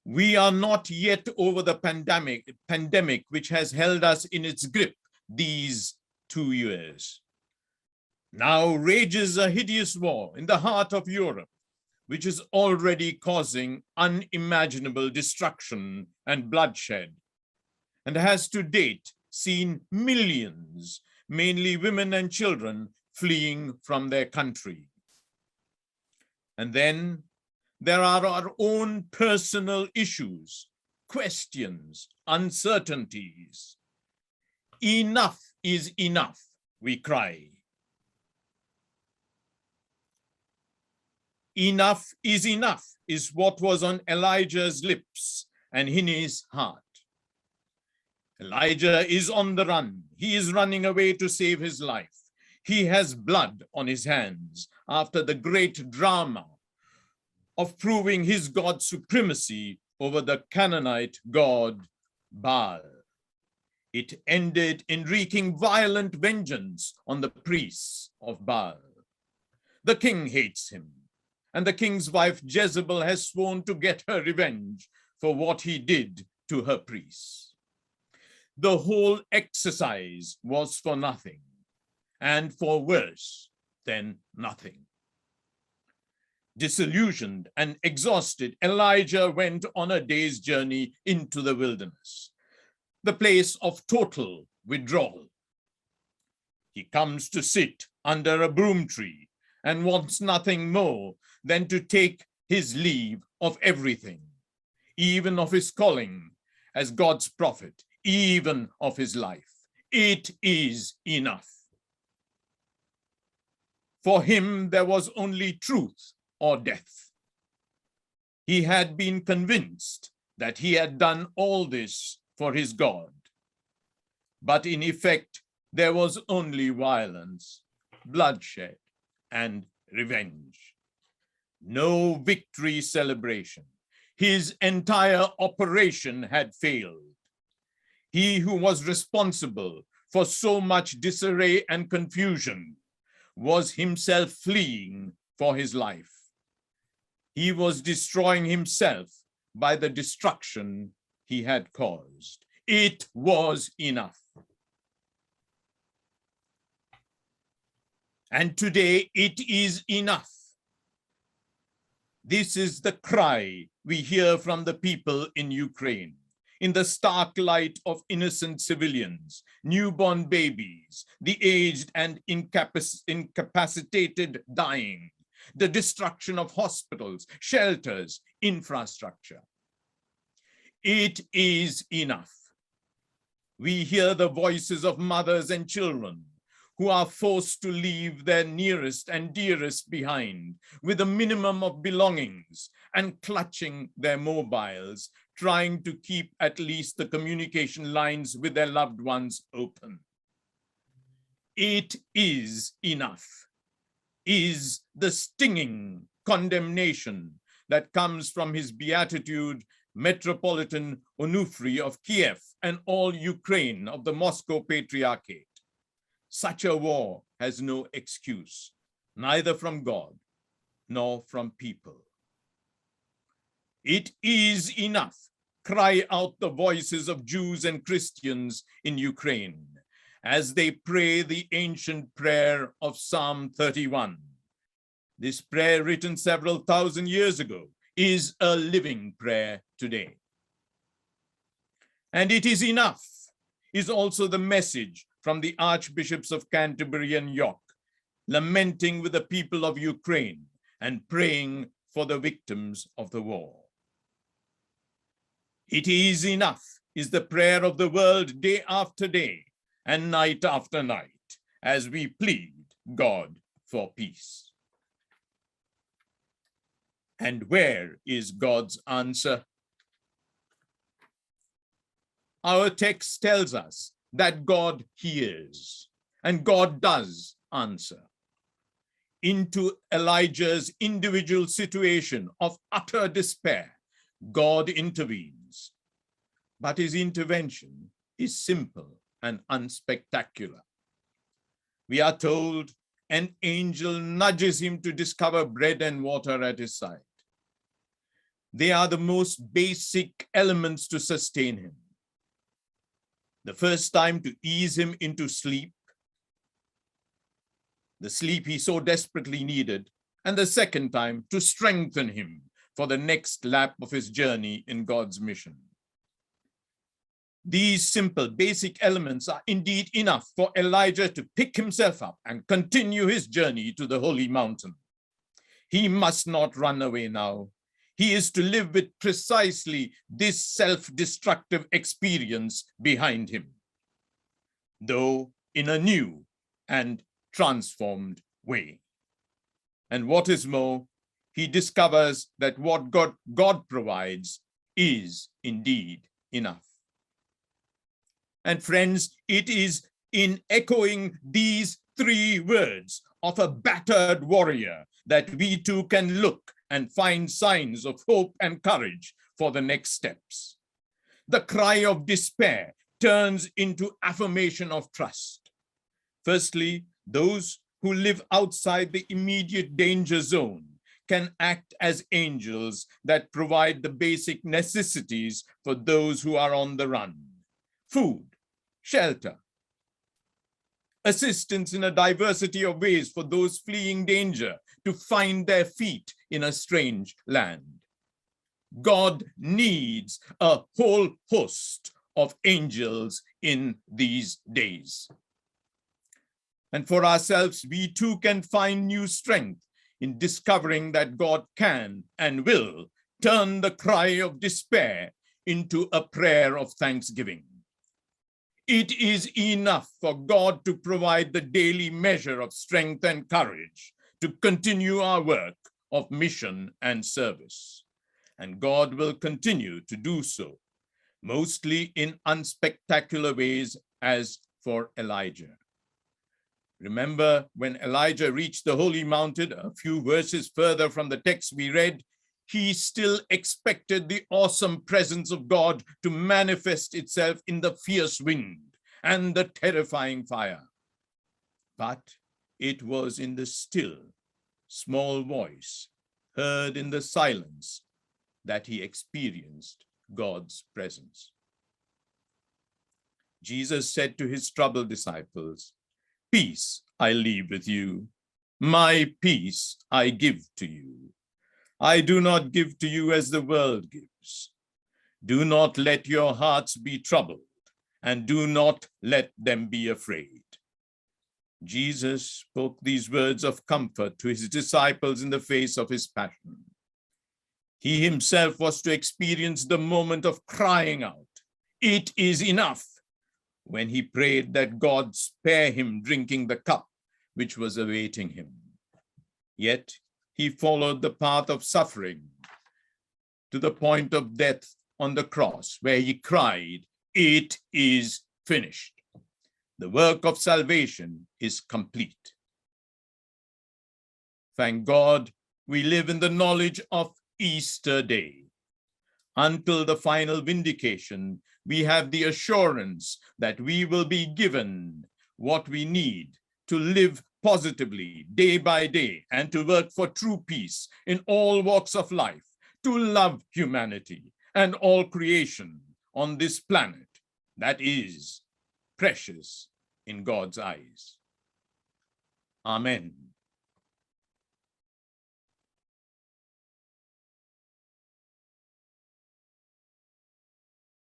We are not yet over the pandemic which has held us in its grip these 2 years. Now rages a hideous war in the heart of Europe, which is already causing unimaginable destruction and bloodshed, and has to date seen millions, mainly women and children, fleeing from their country. And then there are our own personal issues, questions, uncertainties. Enough is enough, we cry. Enough is what was on Elijah's lips and in his heart. Elijah is on the run. He is running away to save his life. He has blood on his hands after the great drama of proving his God's supremacy over the Canaanite god Baal. It ended in wreaking violent vengeance on the priests of Baal. The king hates him, and the king's wife Jezebel has sworn to get her revenge for what he did to her priests. The whole exercise was for nothing, and for worse than nothing. Disillusioned and exhausted, Elijah went on a day's journey into the wilderness, the place of total withdrawal. He comes to sit under a broom tree and wants nothing more than to take his leave of everything, even of his calling as God's prophet, even of his life. It is enough. For him, there was only truth or death. He had been convinced that he had done all this for his God. But in effect, there was only violence, bloodshed, and revenge. No victory celebration. His entire operation had failed. He who was responsible for so much disarray and confusion was himself fleeing for his life. He was destroying himself by the destruction he had caused. It was enough. And today it is enough. This is the cry we hear from the people in Ukraine, in the stark light of innocent civilians, newborn babies, the aged and incapacitated dying, the destruction of hospitals, shelters, infrastructure. It is enough. We hear the voices of mothers and children who are forced to leave their nearest and dearest behind with a minimum of belongings and clutching their mobiles, trying to keep at least the communication lines with their loved ones open. It is enough, is the stinging condemnation that comes from His Beatitude, Metropolitan Onufry of Kiev and all Ukraine of the Moscow Patriarchate. Such a war has no excuse, neither from God nor from people. It is enough, cry out the voices of Jews and Christians in Ukraine as they pray the ancient prayer of Psalm 31. This prayer, written several thousand years ago, is a living prayer today. And it is enough is also the message from the Archbishops of Canterbury and York, lamenting with the people of Ukraine and praying for the victims of the war. It is enough is the prayer of the world day after day and night after night as we plead God for peace. And where is God's answer? Our text tells us that God hears and God does answer. Into Elijah's individual situation of utter despair, God intervenes. But his intervention is simple and unspectacular. We are told an angel nudges him to discover bread and water at his side. They are the most basic elements to sustain him. The first time to ease him into sleep, the sleep he so desperately needed, and the second time to strengthen him for the next lap of his journey in God's mission. These simple, basic elements are indeed enough for Elijah to pick himself up and continue his journey to the holy mountain. He must not run away now. He is to live with precisely this self-destructive experience behind him, though in a new and transformed way. And what is more, he discovers that what God provides is indeed enough. And friends, it is in echoing these three words of a battered warrior that we too can look and find signs of hope and courage for the next steps. The cry of despair turns into affirmation of trust. Firstly, those who live outside the immediate danger zone can act as angels that provide the basic necessities for those who are on the run: food, shelter, assistance in a diversity of ways for those fleeing danger to find their feet in a strange land. God needs a whole host of angels in these days. And for ourselves, we too can find new strength in discovering that God can and will turn the cry of despair into a prayer of thanksgiving. It is enough for God to provide the daily measure of strength and courage to continue our work of mission and service. And God will continue to do so, mostly in unspectacular ways, as for Elijah. Remember, when Elijah reached the holy mountain, a few verses further from the text we read, he still expected the awesome presence of God to manifest itself in the fierce wind and the terrifying fire. But it was in the still, small voice heard in the silence that he experienced God's presence. Jesus said to his troubled disciples, "Peace I leave with you, my peace I give to you. I do not give to you as the world gives. Do not let your hearts be troubled, and do not let them be afraid." Jesus spoke these words of comfort to his disciples in the face of his passion. He himself was to experience the moment of crying out, "It is enough," when he prayed that God spare him drinking the cup which was awaiting him. Yet he followed the path of suffering to the point of death on the cross, where he cried, "It is finished." The work of salvation is complete. Thank God, we live in the knowledge of Easter Day. Until the final vindication, we have the assurance that we will be given what we need to live positively day by day and to work for true peace in all walks of life, to love humanity and all creation on this planet that is precious in God's eyes. Amen.